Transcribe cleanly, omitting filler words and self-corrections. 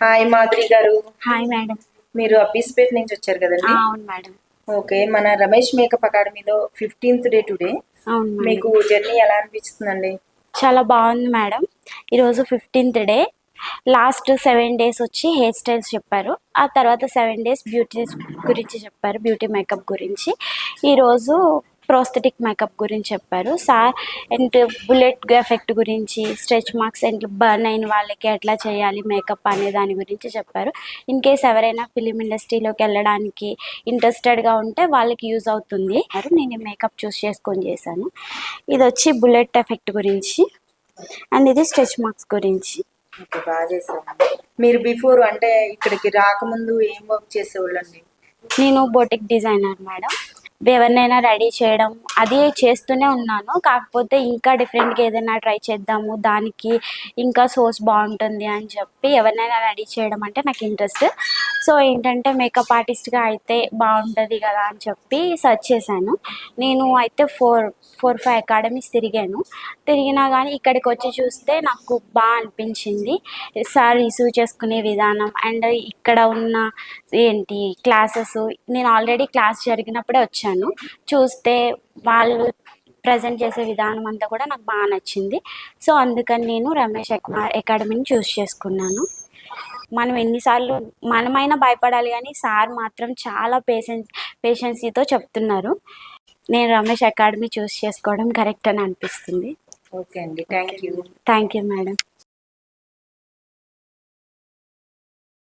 Hi Madhuri గారు. Hi madam. మీరు అబ్బీస్పేట్ నుంచి వచ్చారు కదండి? అవును మేడం. ఓకే, మన రమేష్ మేకప్ అకాడమీలో 15th డే టుడే. అవును మీకు జర్నీ ఎలా అనిపిస్తుందండి? చాలా బాగుంది మేడం. ఈరోజు 15th డే. లాస్ట్ 7 days వచ్చి హెయిర్ స్టైల్స్ చెప్పారు. ఆ తర్వాత 7 days బ్యూటీస్ గురించి చెప్పారు, బ్యూటీ మేకప్ గురించి. ఈరోజు ప్రోస్థెటిక్ మేకప్ గురించి చెప్పారు సార్. అండ్ బుల్లెట్ ఎఫెక్ట్ గురించి, స్ట్రెచ్ మార్క్స్ అండ్ బర్న్ అయిన వాళ్ళకి ఎట్లా చేయాలి మేకప్ అనే దాని గురించి చెప్పారు. ఇన్ కేస్ ఎవరైనా ఫిలిం ఇండస్ట్రీలోకి వెళ్ళడానికి ఇంట్రెస్టెడ్గా ఉంటే వాళ్ళకి యూజ్ అవుతుంది. నేను మేకప్ చూస్ చేసుకొని చేశాను. ఇది వచ్చి బుల్లెట్ ఎఫెక్ట్ గురించి అండ్ ఇది స్ట్రెచ్ మార్క్స్ గురించి. ఓకే, బాగా చేశారు. మీరు బిఫోర్ అంటే ఇక్కడికి రాకముందు ఏం వర్క్ చేసేవాళ్ళండి? నేను బొటిక్ డిజైనర్ మేడం. ఎవరినైనా రెడీ చేయడం అది చేస్తూనే ఉన్నాను. కాకపోతే ఇంకా డిఫరెంట్గా ఏదైనా ట్రై చేద్దాము, దానికి ఇంకా సోర్స్ బాగుంటుంది అని చెప్పి ఎవరినైనా రెడీ చేయడం అంటే నాకు ఇంట్రెస్ట్. సో ఏంటంటే మేకప్ ఆర్టిస్ట్గా అయితే బాగుంటుంది కదా అని చెప్పి సెర్చ్ చేశాను. నేను అయితే 4-5 అకాడమీస్ తిరిగినా కానీ ఇక్కడికి వచ్చి చూస్తే నాకు బాగా అనిపించింది. సార్ రిసీవ్ చేసుకునే విధానం అండ్ ఇక్కడ ఉన్న ఏంటి క్లాసెస్. నేను ఆల్రెడీ క్లాస్ జరిగినప్పుడే వచ్చాను. చూస్తే వాళ్ళు ప్రజెంట్ చేసే విధానం అంతా కూడా నాకు బాగా నచ్చింది. సో అందుకని నేను రమేష్ అకాడమీని చూస్ చేసుకున్నాను. మనం ఎన్నిసార్లు మనమైనా భయపడాలి కానీ సార్ మాత్రం చాలా పేషెన్సీతో చెప్తున్నారు. నేను రమేష్ అకాడమీ చూస్ చేసుకోవడం కరెక్ట్ అని అనిపిస్తుంది. ఓకే అండి, thank you. Thank you madam.